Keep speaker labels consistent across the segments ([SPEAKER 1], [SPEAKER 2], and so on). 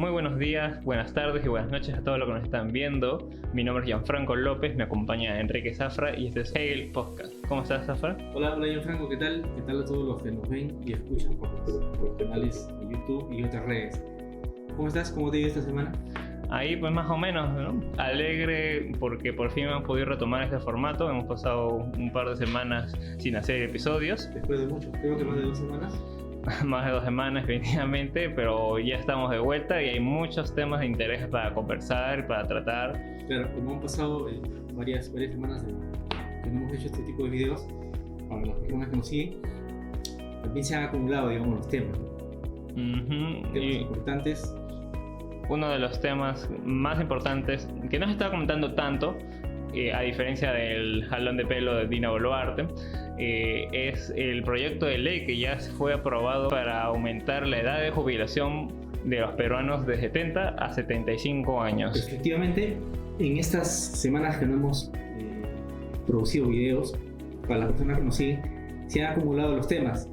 [SPEAKER 1] Muy buenos días, buenas tardes y buenas noches a todos los que nos están viendo. Mi nombre es Gianfranco López, me acompaña Enrique Zafra y este es Hegel Podcast. ¿Cómo estás, Zafra?
[SPEAKER 2] Hola Gianfranco, ¿qué tal? ¿Qué tal a todos los que nos ven y escuchan por los canales de YouTube y otras redes? ¿Cómo estás? ¿Cómo te ha ido esta semana?
[SPEAKER 1] Ahí pues más o menos, ¿no? Alegre porque por fin hemos podido retomar este formato. Hemos pasado un par de semanas sin hacer episodios.
[SPEAKER 2] Después de mucho, creo que más de 2 semanas.
[SPEAKER 1] Más de 2 semanas definitivamente, pero ya estamos de vuelta y hay muchos temas de interés para conversar, para tratar.
[SPEAKER 2] Claro, como han pasado varias semanas que no hemos hecho este tipo de videos, para las personas que nos siguen, también se han acumulado, digamos, los temas. Temas importantes.
[SPEAKER 1] Uno de los temas más importantes, que no se está comentando tanto, a diferencia del jalón de pelo de Dina Boluarte, es el proyecto de ley que ya fue aprobado para aumentar la edad de jubilación de los peruanos de 70 a 75 años.
[SPEAKER 2] Efectivamente, en estas semanas que no hemos producido videos, para las personas que nos siguen, se han acumulado los temas.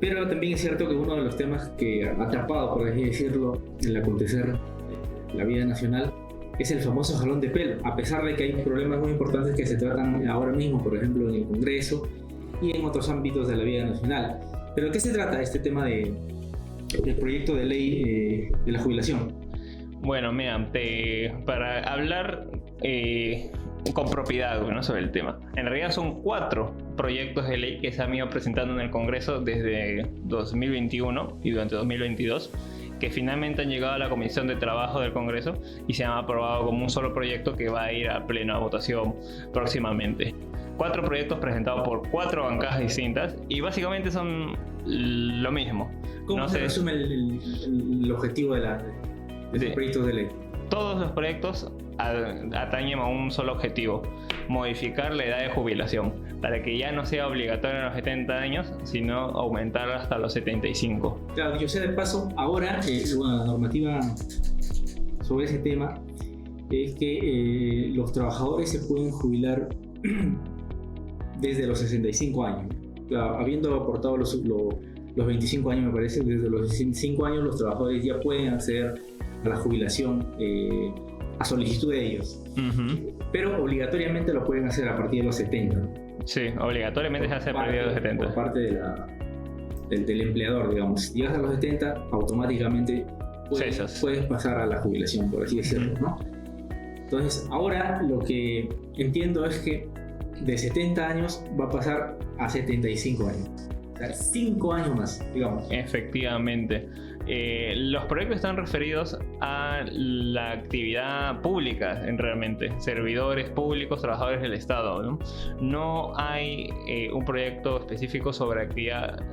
[SPEAKER 2] Pero también es cierto que uno de los temas que ha atrapado, por así decirlo, el acontecer de la vida nacional es el famoso jalón de pelo, a pesar de que hay problemas muy importantes que se tratan ahora mismo, por ejemplo en el Congreso y en otros ámbitos de la vida nacional. ¿Pero de qué se trata este tema del proyecto de ley de la jubilación?
[SPEAKER 1] Bueno, mira, para hablar con propiedad, ¿no?, sobre el tema, en realidad son 4 proyectos de ley que se han ido presentando en el Congreso desde 2021 y durante 2022, que finalmente han llegado a la Comisión de Trabajo del Congreso y se han aprobado como un solo proyecto que va a ir a pleno a votación próximamente. 4 proyectos presentados por 4 bancadas distintas y básicamente son lo mismo.
[SPEAKER 2] ¿Cómo se resume el objetivo de los proyectos de ley?
[SPEAKER 1] Todos los proyectos atañen a un solo objetivo: modificar la edad de jubilación para que ya no sea obligatorio a los 70 años, sino aumentar hasta los 75.
[SPEAKER 2] Claro, yo sé de paso, ahora la normativa sobre ese tema es que los trabajadores se pueden jubilar desde los 65 años. Claro, habiendo aportado los 25 años, me parece, desde los 65 años los trabajadores ya pueden acceder a la jubilación a solicitud de ellos. Pero obligatoriamente lo pueden hacer a partir de los 70.
[SPEAKER 1] Sí, obligatoriamente se hace a partir de los 70.
[SPEAKER 2] Por parte del empleador, digamos. Si llegas a los 70, automáticamente puedes pasar a la jubilación, por así decirlo, ¿no? Entonces, ahora lo que entiendo es que de 70 años va a pasar a 75 años. O sea, 5 años más, digamos.
[SPEAKER 1] Efectivamente. Los proyectos están referidos a la actividad pública, realmente, servidores públicos, trabajadores del Estado, no hay un proyecto específico sobre actividad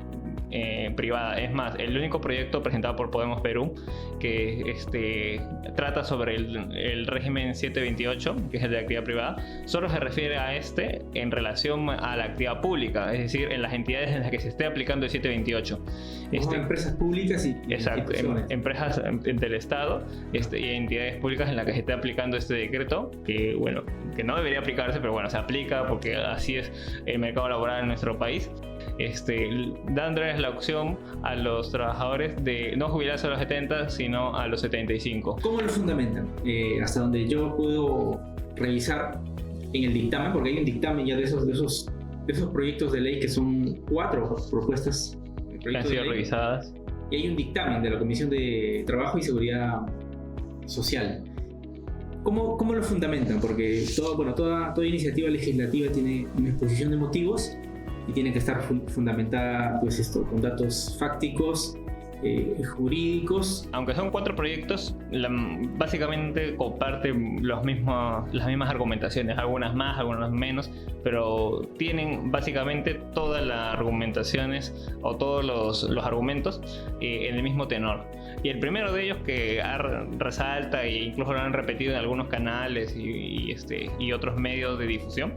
[SPEAKER 1] privada. Es más, el único proyecto presentado por Podemos Perú que trata sobre el régimen 728, que es el de actividad privada, solo se refiere a en relación a la actividad pública, es decir, en las entidades en las que se esté aplicando el 728.
[SPEAKER 2] Empresas públicas y
[SPEAKER 1] exacto, empresas del Estado y entidades públicas en las que se esté aplicando este decreto, que bueno, que no debería aplicarse, pero bueno, se aplica porque así es el mercado laboral en nuestro país. Dándoles la opción a los trabajadores de no jubilarse a los 70, sino a los 75.
[SPEAKER 2] ¿Cómo lo fundamentan? Hasta donde yo puedo revisar en el dictamen, porque hay un dictamen ya de esos proyectos de ley que son 4 propuestas
[SPEAKER 1] que han sido revisadas.
[SPEAKER 2] Y hay un dictamen de la Comisión de Trabajo y Seguridad Social. ¿Cómo lo fundamentan? Porque toda iniciativa legislativa tiene una exposición de motivos y tiene que estar fundamentada con datos fácticos, jurídicos.
[SPEAKER 1] Aunque son 4 proyectos, básicamente comparten las mismas argumentaciones, algunas más, algunas menos, pero tienen básicamente todas las argumentaciones o todos los argumentos en el mismo tenor. Y el primero de ellos que resalta e incluso lo han repetido en algunos canales y otros medios de difusión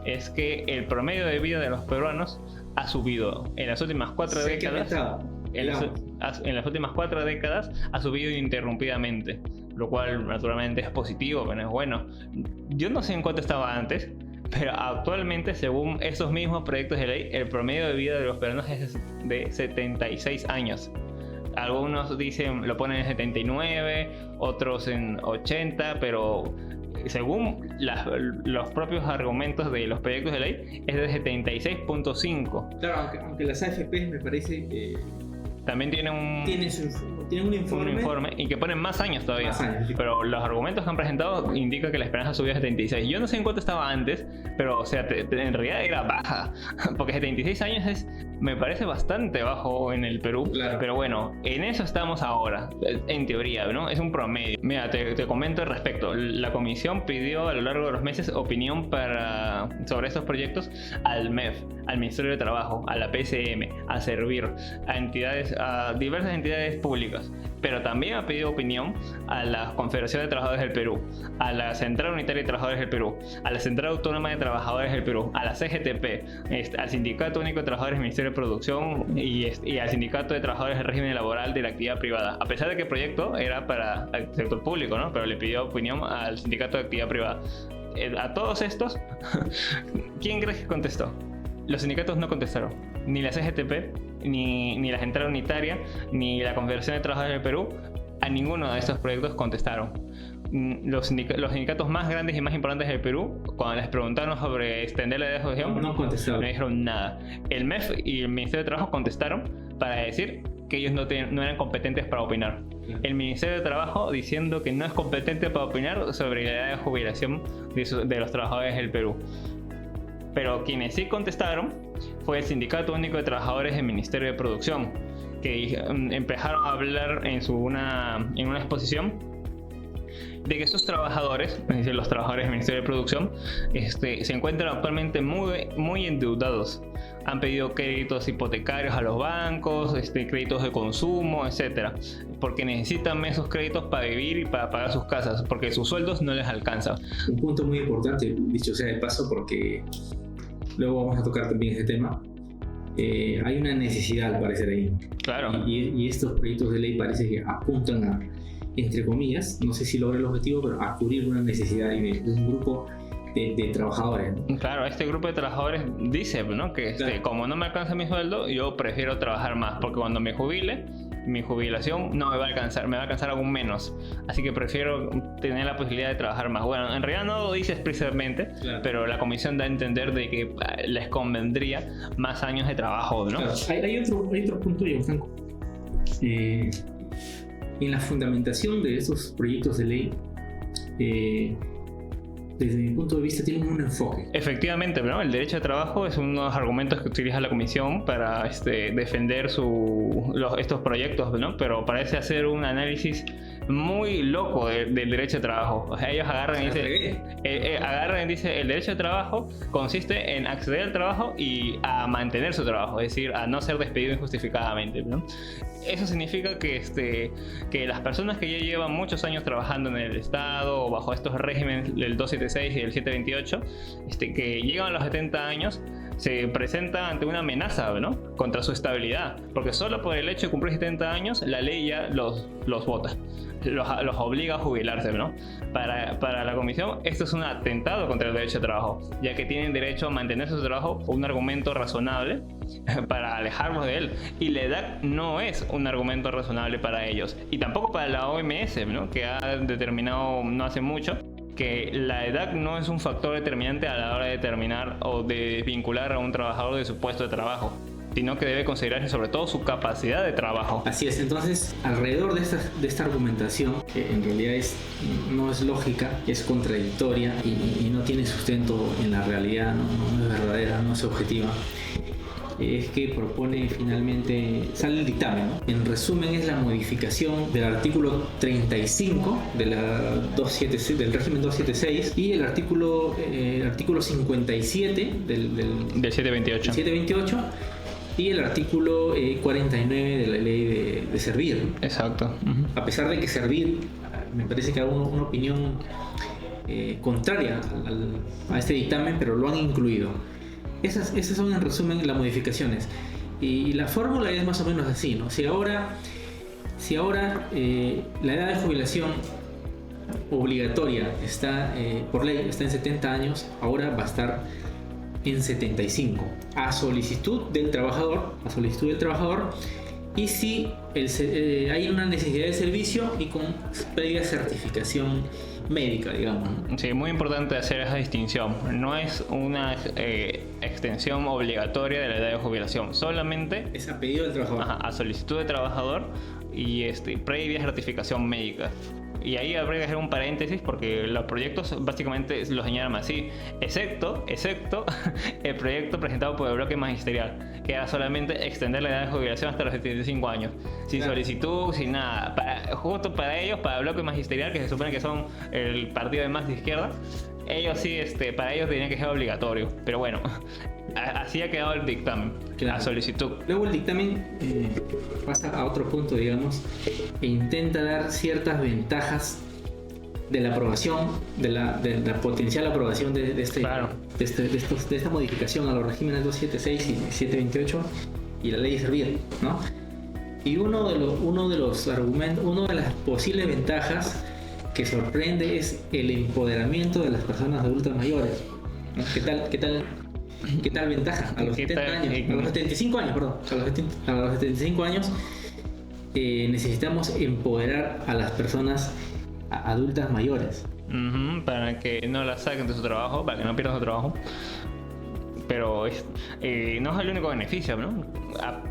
[SPEAKER 1] es que el promedio de vida de los peruanos ha subido en las últimas 4 décadas. En las últimas 4 décadas ha subido ininterrumpidamente, lo cual naturalmente es positivo, pero es bueno. Yo no sé en cuánto estaba antes, pero actualmente, según esos mismos proyectos de ley, el promedio de vida de los peruanos es de 76 años. Algunos dicen, lo ponen en 79, otros en 80, pero según los propios argumentos de los proyectos de ley, es de 76.5.
[SPEAKER 2] Claro, aunque las AFP me parece
[SPEAKER 1] también tienen un informe y que ponen más años todavía.
[SPEAKER 2] Más años, sí.
[SPEAKER 1] Pero los argumentos que han presentado indican que la esperanza subió a 76. Yo no sé en cuánto estaba antes, pero o sea, en realidad era baja. Porque 76 años me parece bastante bajo en el Perú. Claro. Pero bueno, en eso estamos ahora, en teoría, ¿no? Es un promedio. Mira, te comento al respecto. La comisión pidió a lo largo de los meses opinión sobre estos proyectos al MEF, al Ministerio de Trabajo, a la PCM, a Servir, a diversas entidades públicas. Pero también ha pedido opinión a la Confederación de Trabajadores del Perú, a la Central Unitaria de Trabajadores del Perú, a la Central Autónoma de Trabajadores del Perú, a la CGTP, al Sindicato Único de Trabajadores del Ministerio de Producción y al Sindicato de Trabajadores del Régimen Laboral de la Actividad Privada. A pesar de que el proyecto era para el sector público, ¿no? Pero le pidió opinión al Sindicato de Actividad Privada. A todos estos, ¿quién crees que contestó? Los sindicatos no contestaron, ni la CGTP, ni la Central Unitaria, ni la Confederación de Trabajadores del Perú. A ninguno de estos proyectos contestaron. Los sindicatos más grandes y más importantes del Perú, cuando les preguntaron sobre extender la edad de jubilación,
[SPEAKER 2] no contestaron.
[SPEAKER 1] No dijeron nada. El MEF y el Ministerio de Trabajo contestaron para decir que ellos no eran competentes para opinar. El Ministerio de Trabajo diciendo que no es competente para opinar sobre la edad de jubilación de los trabajadores del Perú. Pero quienes sí contestaron fue el Sindicato Único de Trabajadores del Ministerio de Producción, que empezaron a hablar en una exposición de que estos trabajadores, es decir, los trabajadores del Ministerio de Producción, se encuentran actualmente muy endeudados. Han pedido créditos hipotecarios a los bancos, créditos de consumo, etcétera, porque necesitan esos créditos para vivir y para pagar sus casas, porque sus sueldos no les alcanzan.
[SPEAKER 2] Un punto muy importante, dicho sea de paso, porque luego vamos a tocar también este tema. Hay una necesidad, al parecer, ahí.
[SPEAKER 1] Claro.
[SPEAKER 2] Y estos proyectos de ley parece que apuntan a, entre comillas, no sé si logra el objetivo, pero a cubrir una necesidad de un grupo de trabajadores, ¿no? Claro,
[SPEAKER 1] este grupo de trabajadores dice, ¿no? Que claro, como no me alcanza mi sueldo, yo prefiero trabajar más, porque cuando me jubile, mi jubilación no me va a alcanzar, me va a alcanzar aún menos, así que prefiero tener la posibilidad de trabajar más. Bueno, en realidad no lo dice expresamente, claro, pero la comisión da a entender de que les convendría más años de trabajo, ¿no?
[SPEAKER 2] Claro. Hay otro punto, Gianfranco. En la fundamentación de estos proyectos de ley, desde mi punto de vista, tienen un enfoque.
[SPEAKER 1] Efectivamente, ¿no? El derecho de trabajo es uno de los argumentos que utiliza la comisión para defender estos proyectos, ¿no? Pero parece hacer un análisis muy loco del derecho de trabajo. O sea, ellos agarran y dicen, el derecho de trabajo consiste en acceder al trabajo y a mantener su trabajo, es decir, a no ser despedido injustificadamente, ¿no? Eso significa que las personas que ya llevan muchos años trabajando en el Estado o bajo estos regímenes del 276 y del 728, que llegan a los 70 años, se presenta ante una amenaza, ¿no? Contra su estabilidad, porque solo por el hecho de cumplir 70 años la ley ya los vota, los obliga a jubilarse, ¿no? Para la comisión esto es un atentado contra el derecho de trabajo, ya que tienen derecho a mantener su trabajo por un argumento razonable para alejarlos de él, y la edad no es un argumento razonable para ellos, y tampoco para la OMS, ¿no? Que ha determinado no hace mucho que la edad no es un factor determinante a la hora de determinar o de vincular a un trabajador de su puesto de trabajo, sino que debe considerarse sobre todo su capacidad de trabajo.
[SPEAKER 2] Así es, entonces alrededor de esta argumentación, que en realidad no es lógica, es contradictoria y no tiene sustento en la realidad, no es verdadera, no es objetiva, es que propone finalmente, sale el dictamen, ¿no? En resumen, es la modificación del artículo 35 de la 276, del régimen 276 y el artículo 57 del 728 y el artículo 49 de la ley de Servir.
[SPEAKER 1] Exacto.
[SPEAKER 2] A pesar de que Servir, me parece que hay una opinión contraria a este dictamen, pero lo han incluido. Esas son en resumen las modificaciones, y la fórmula es más o menos así, ¿no? Si ahora la edad de jubilación obligatoria está por ley está en 70 años, ahora va a estar en 75 a solicitud del trabajador, y si hay una necesidad de servicio y con previa certificación médica, digamos, ¿no?
[SPEAKER 1] Sí, muy importante hacer esa distinción. No es una extensión obligatoria de la edad de jubilación, solamente
[SPEAKER 2] Es a pedido del trabajador.
[SPEAKER 1] a solicitud de trabajador y previa certificación médica. Y ahí habría que hacer un paréntesis porque los proyectos básicamente los señalan así, excepto el proyecto presentado por el bloque magisterial, que era solamente extender la edad de jubilación hasta los 75 años, sin
[SPEAKER 2] Claro.
[SPEAKER 1] solicitud, sin nada. Justo para ellos, para el bloque magisterial, que se supone que son el partido de más de izquierda, ellos sí, para ellos tenía que ser obligatorio. Pero bueno, así ha quedado el dictamen,
[SPEAKER 2] Claro.
[SPEAKER 1] a solicitud.
[SPEAKER 2] Luego el dictamen pasa a otro punto, digamos, e intenta dar ciertas ventajas de la aprobación, de la potencial aprobación de esta modificación a los regímenes 276 y 728 y la ley de servicio, ¿no? Y uno de los argumentos, una de las posibles ventajas que sorprende es el empoderamiento de las personas adultas mayores, ¿no? ¿Qué tal ventaja? A los 70 años, a los 75 años, perdón, a los 75 años necesitamos empoderar a las personas adultas mayores.
[SPEAKER 1] Para que no la saquen de su trabajo, para que no pierdan su trabajo. Pero no es el único beneficio, ¿no?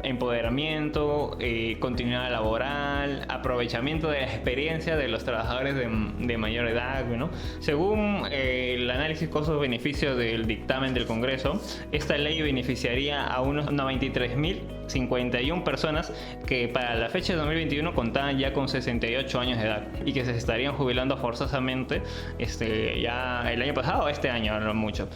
[SPEAKER 1] Empoderamiento, continuidad laboral, aprovechamiento de la experiencia de los trabajadores de mayor edad, ¿no? Según el análisis costos-beneficios del dictamen del Congreso, esta ley beneficiaría a unos 93.051 personas que para la fecha de 2021 contaban ya con 68 años de edad y que se estarían jubilando forzosamente ya el año pasado o este año, no mucho.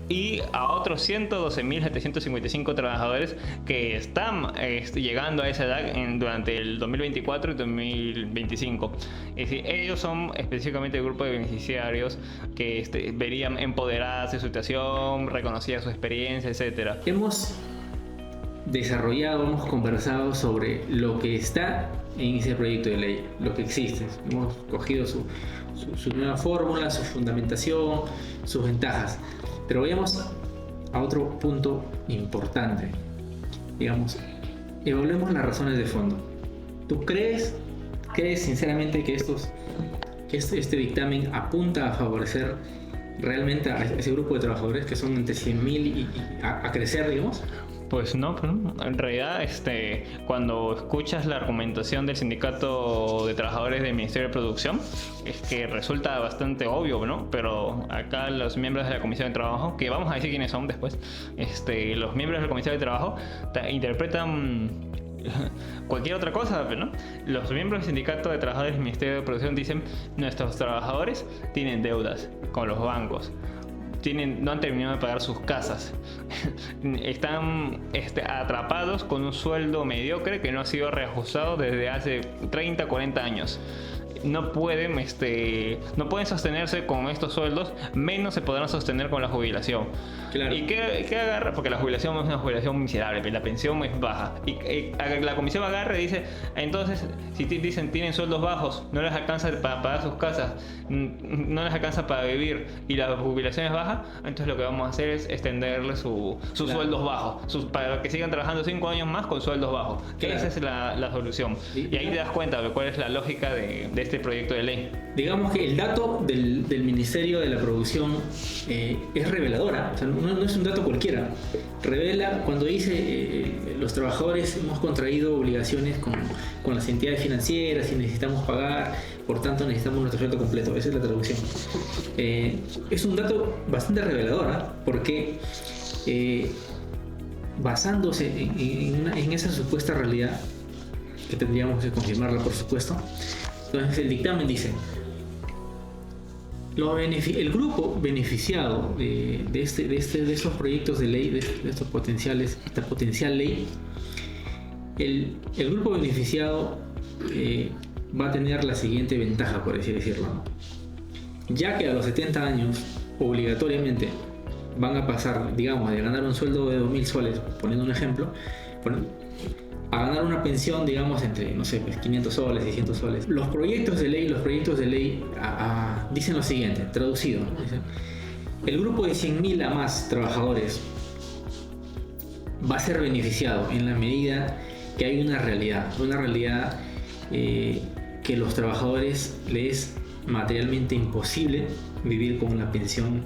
[SPEAKER 1] Y a otros 112.755 trabajadores que están llegando a esa edad durante el 2024 y 2025. Es decir, ellos son específicamente el grupo de beneficiarios que verían empoderada su situación, reconocida su experiencia, etc.
[SPEAKER 2] Hemos conversado sobre lo que está en ese proyecto de ley, lo que existe. Hemos cogido su nueva fórmula, su fundamentación, sus ventajas. Pero vayamos a otro punto importante. Digamos, evaluemos las razones de fondo. ¿Tú crees sinceramente que este dictamen apunta a favorecer realmente a ese grupo de trabajadores que son entre 100.000 y a crecer, digamos?
[SPEAKER 1] Pues no, en realidad cuando escuchas la argumentación del sindicato de trabajadores del Ministerio de Producción es que resulta bastante obvio, ¿no? Pero acá los miembros de la Comisión de Trabajo, que vamos a decir quiénes son después, los miembros de la Comisión de Trabajo interpretan cualquier otra cosa, ¿no? Los miembros del sindicato de trabajadores del Ministerio de Producción dicen: nuestros trabajadores tienen deudas con los bancos, no han terminado de pagar sus casas, están atrapados con un sueldo mediocre que no ha sido reajustado desde hace 30, 40 años. No pueden sostenerse con estos sueldos, menos se podrán sostener con la jubilación.
[SPEAKER 2] Claro.
[SPEAKER 1] ¿Y qué agarra? Porque la jubilación es una jubilación miserable, la pensión es baja. Y la comisión agarra y dice: entonces, si dicen tienen sueldos bajos, no les alcanza para pagar sus casas, no les alcanza para vivir y la jubilación es baja, entonces lo que vamos a hacer es extenderles sus
[SPEAKER 2] Claro.
[SPEAKER 1] sueldos bajos, para que sigan trabajando 5 años más con sueldos bajos.
[SPEAKER 2] Claro.
[SPEAKER 1] Esa es la solución. Y ahí te das cuenta de cuál es la lógica de este proyecto de ley.
[SPEAKER 2] Digamos que el dato del Ministerio de la Producción es reveladora, o sea, no es un dato cualquiera. Revela cuando dice los trabajadores hemos contraído obligaciones con las entidades financieras y necesitamos pagar, por tanto necesitamos nuestro sueldo completo. Esa es la traducción. Es un dato bastante revelador, porque basándose en esa supuesta realidad, que tendríamos que confirmarla por supuesto, entonces el dictamen dice: el grupo beneficiado de estos proyectos de ley, de esta potencial ley, el grupo beneficiado va a tener la siguiente ventaja, por así decirlo, ¿no? Ya que a los 70 años obligatoriamente van a pasar, digamos, de ganar un sueldo de 2.000 soles, poniendo un ejemplo, a ganar una pensión, digamos, entre, no sé, 500 soles, 600 soles. Los proyectos de ley dicen lo siguiente, traducido, ¿no? Dicen: el grupo de 100.000 a más trabajadores va a ser beneficiado en la medida que hay una realidad que los trabajadores les es materialmente imposible vivir con una pensión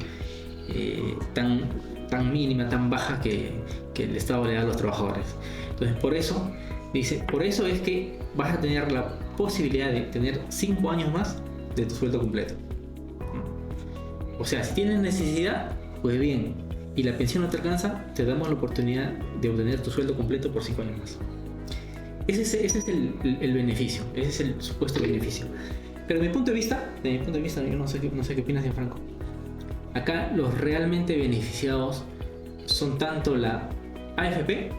[SPEAKER 2] tan mínima, tan baja que el Estado le da a los trabajadores. Entonces, por eso es que vas a tener la posibilidad de tener 5 años más de tu sueldo completo. O sea, si tienes necesidad, pues bien, y la pensión no te alcanza, te damos la oportunidad de obtener tu sueldo completo por 5 años más. Ese es el beneficio, ese es el supuesto beneficio. Pero desde mi punto de vista, yo no sé qué opinas, Gianfranco. Acá los realmente beneficiados son tanto la AFP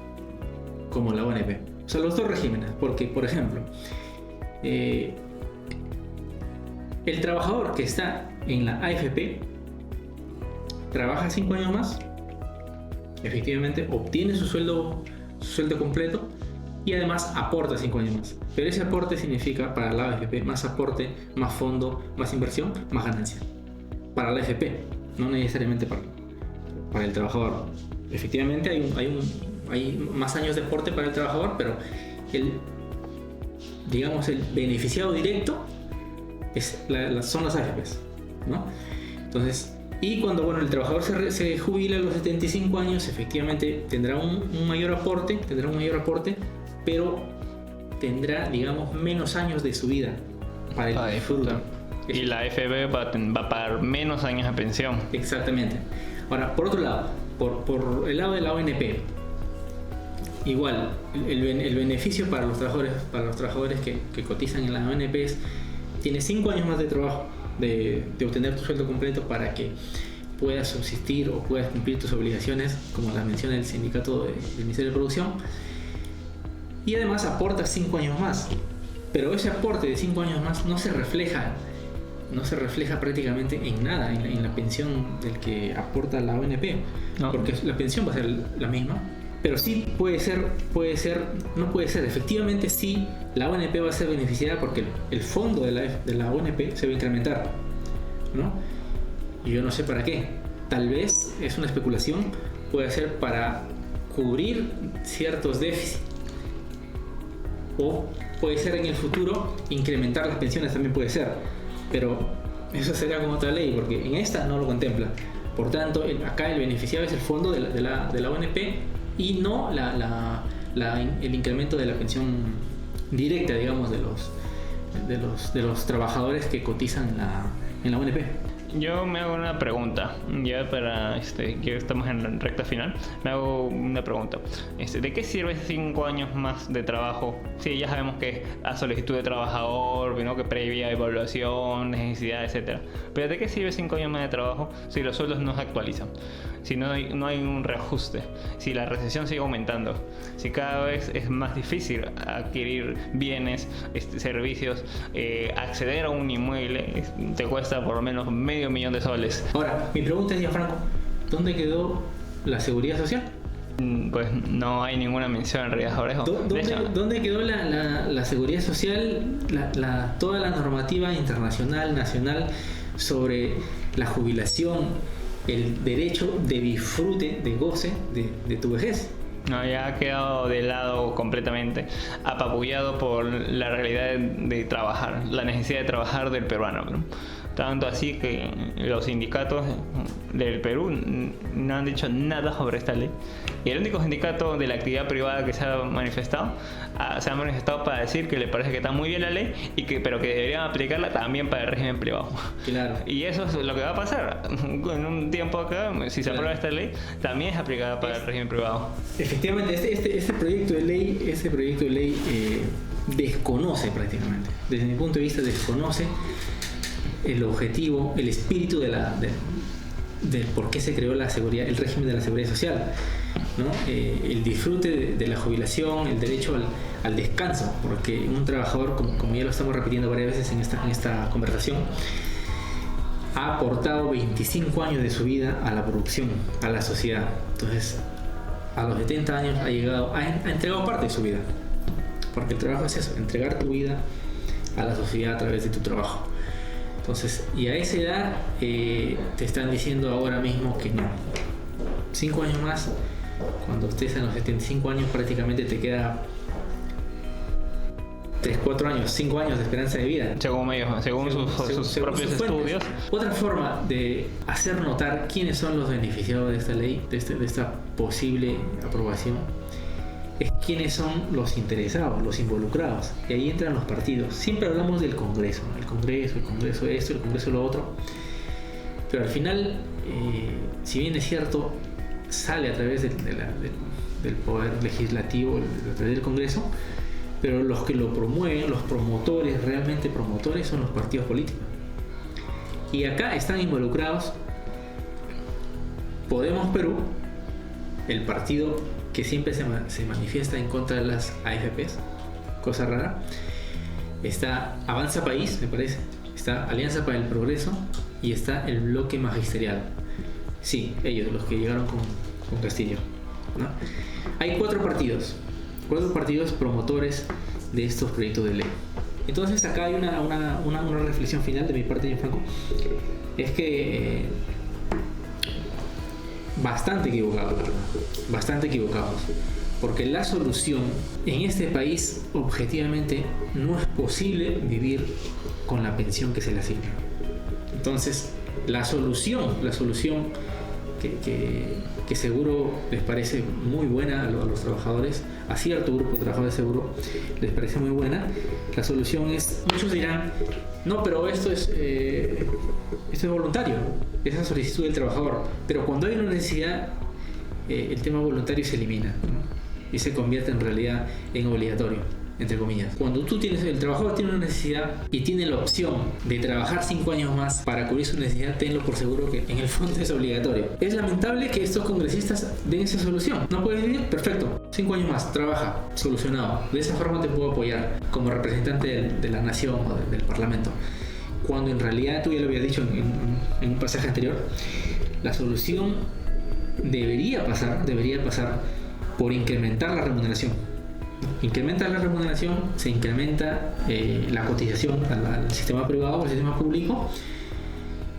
[SPEAKER 2] como la ONP. O sea, los dos regímenes. Porque, por ejemplo, el trabajador que está en la AFP trabaja 5 años más, efectivamente obtiene su sueldo completo y además aporta 5 años más. Pero ese aporte significa para la AFP más aporte, más fondo, más inversión, más ganancia. Para la AFP, no necesariamente para el trabajador. Efectivamente hay más años de aporte para el trabajador, pero el beneficiado directo son las AFPs, ¿no? Entonces, y cuando el trabajador se jubila a los 75 años, efectivamente tendrá un mayor aporte, pero tendrá, menos años de su vida para el disfrutar.
[SPEAKER 1] Y la AFP va a pagar menos años de pensión.
[SPEAKER 2] Exactamente. Ahora, por otro lado, por el lado de la ONP, igual, el beneficio para los trabajadores que cotizan en la ONP tiene 5 años más de trabajo, de obtener tu sueldo completo para que puedas subsistir o puedas cumplir tus obligaciones, como las menciona el sindicato del Ministerio de Producción, y además aportas 5 años más. Pero ese aporte de 5 años más no se refleja prácticamente en nada en la pensión del que aporta la ONP, no. Porque la pensión va a ser la misma, pero sí puede ser, no puede ser. Efectivamente sí, la ONP va a ser beneficiada porque el fondo de la ONP se va a incrementar, ¿no? Y yo no sé para qué. Tal vez es una especulación, puede ser para cubrir ciertos déficits, o puede ser en el futuro incrementar las pensiones, también puede ser, pero eso sería con otra ley, porque en esta no lo contempla. Por tanto, acá el beneficiado es el fondo de la ONP y no el incremento de la pensión directa, digamos, de los trabajadores que cotizan en la ONP.
[SPEAKER 1] Yo me hago una pregunta, ya para que estamos en la recta final, me hago una pregunta. ¿De qué sirve 5 años más de trabajo? Sí, ya sabemos que es a solicitud de trabajador, ¿no? Que previa evaluación, necesidad, etc. Pero ¿de qué sirve 5 años más de trabajo si los sueldos no se actualizan? Si no hay un reajuste, si la recesión sigue aumentando, si cada vez es más difícil adquirir bienes, servicios, acceder a un inmueble te cuesta por lo menos $500,000 de soles.
[SPEAKER 2] Ahora, mi pregunta es, Gianfranco, ¿dónde quedó la seguridad social?
[SPEAKER 1] Pues no hay ninguna mención en realidad sobre eso.
[SPEAKER 2] ¿Dónde quedó la seguridad social, toda la normativa internacional, nacional sobre la jubilación, el derecho de disfrute, de goce de tu vejez?
[SPEAKER 1] No, ya ha quedado de lado completamente, apabullado por la realidad de trabajar, la necesidad de trabajar del peruano, ¿no? Tanto así que los sindicatos del Perú no han dicho nada sobre esta ley. Y el único sindicato de la actividad privada que se ha manifestado para decir que le parece que está muy bien la ley, pero que deberían aplicarla también para el régimen privado.
[SPEAKER 2] Claro.
[SPEAKER 1] Y eso es lo que va a pasar. En un tiempo acá, si se aprueba esta ley, también es aplicada para el régimen privado.
[SPEAKER 2] Efectivamente, este proyecto de ley desconoce prácticamente. Desde mi punto de vista, desconoce el objetivo, el espíritu de por qué se creó el régimen de la seguridad social, ¿no? El disfrute de la jubilación, el derecho al descanso, porque un trabajador, como ya lo estamos repitiendo varias veces en esta conversación, ha aportado 25 años de su vida a la producción, a la sociedad. Entonces, a los 70 años ha entregado parte de su vida, porque el trabajo es eso, entregar tu vida a la sociedad a través de tu trabajo. Entonces, y a esa edad te están diciendo ahora mismo que no. 5 años más, cuando estés en los 75 años, prácticamente te queda 3, 4 años, 5 años de esperanza de vida.
[SPEAKER 1] Según sus propios
[SPEAKER 2] sus fuentes.
[SPEAKER 1] estudios.
[SPEAKER 2] Otra forma de hacer notar quiénes son los beneficiados de esta ley, de esta posible aprobación, es quiénes son los interesados, los involucrados. Y ahí entran los partidos. Siempre hablamos del Congreso, el Congreso esto, el Congreso lo otro. Pero al final, si bien es cierto, sale a través del poder legislativo, a través del Congreso, pero los que lo promueven, los promotores, realmente promotores, son los partidos políticos. Y acá están involucrados Podemos Perú, el partido que siempre se manifiesta en contra de las AFPs, cosa rara. Está Avanza País, me parece, está Alianza para el Progreso y está el Bloque Magisterial. Sí, ellos, los que llegaron con Castillo, ¿no? Hay cuatro partidos promotores de estos proyectos de ley. Entonces acá hay una reflexión final de mi parte, Gianfranco, es que bastante equivocados, porque la solución en este país objetivamente no es posible vivir con la pensión que se le asigna. Entonces la solución que seguro les parece muy buena a los trabajadores, a cierto grupo de trabajadores seguro les parece muy buena. La solución es, muchos dirán, no, pero esto es voluntario, esa solicitud del trabajador, pero cuando hay una necesidad, el tema voluntario se elimina, ¿no? Y se convierte en realidad en obligatorio, entre comillas. Cuando el trabajador tiene una necesidad y tiene la opción de trabajar 5 años más para cubrir su necesidad, tenlo por seguro que en el fondo es obligatorio. Es lamentable que estos congresistas den esa solución. ¿No puedes vivir? Perfecto. 5 años más, trabaja, solucionado. De esa forma te puedo apoyar como representante de la nación o del parlamento. Cuando en realidad, tú ya lo habías dicho en un pasaje anterior, la solución debería pasar por incrementar la remuneración. Incrementa la remuneración, se incrementa la cotización al sistema privado o al sistema público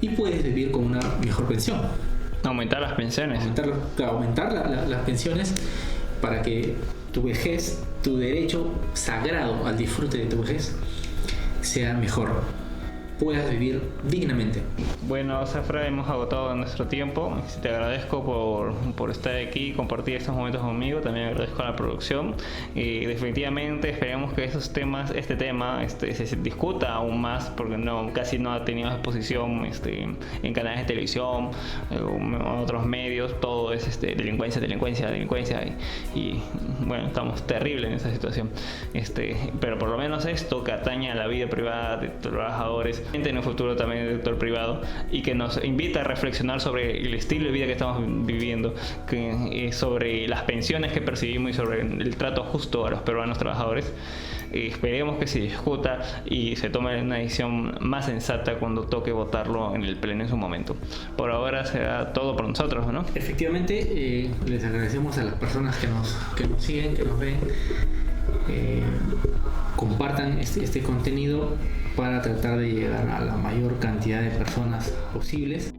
[SPEAKER 2] y puedes vivir con una mejor pensión.
[SPEAKER 1] Aumentar las pensiones.
[SPEAKER 2] Aumentar las pensiones para que tu vejez, tu derecho sagrado al disfrute de tu vejez, sea mejor. Puedas vivir dignamente.
[SPEAKER 1] Bueno, Zafra, hemos agotado nuestro tiempo. Te agradezco por estar aquí y compartir estos momentos conmigo. También agradezco a la producción. Y definitivamente esperemos que este tema se discuta aún más, porque casi no ha tenido exposición en canales de televisión, en otros medios. Todo es delincuencia. Y bueno, estamos terribles en esa situación. Pero por lo menos esto que atañe a la vida privada de trabajadores, en el futuro también del sector privado, y que nos invita a reflexionar sobre el estilo de vida que estamos viviendo, sobre las pensiones que percibimos y sobre el trato justo a los peruanos trabajadores. Esperemos que se discuta y se tome una decisión más sensata cuando toque votarlo en el pleno en su momento. Por ahora será todo por nosotros, ¿no?
[SPEAKER 2] Efectivamente, les agradecemos a las personas que nos siguen, que nos ven. Compartan este contenido para tratar de llegar a la mayor cantidad de personas posibles.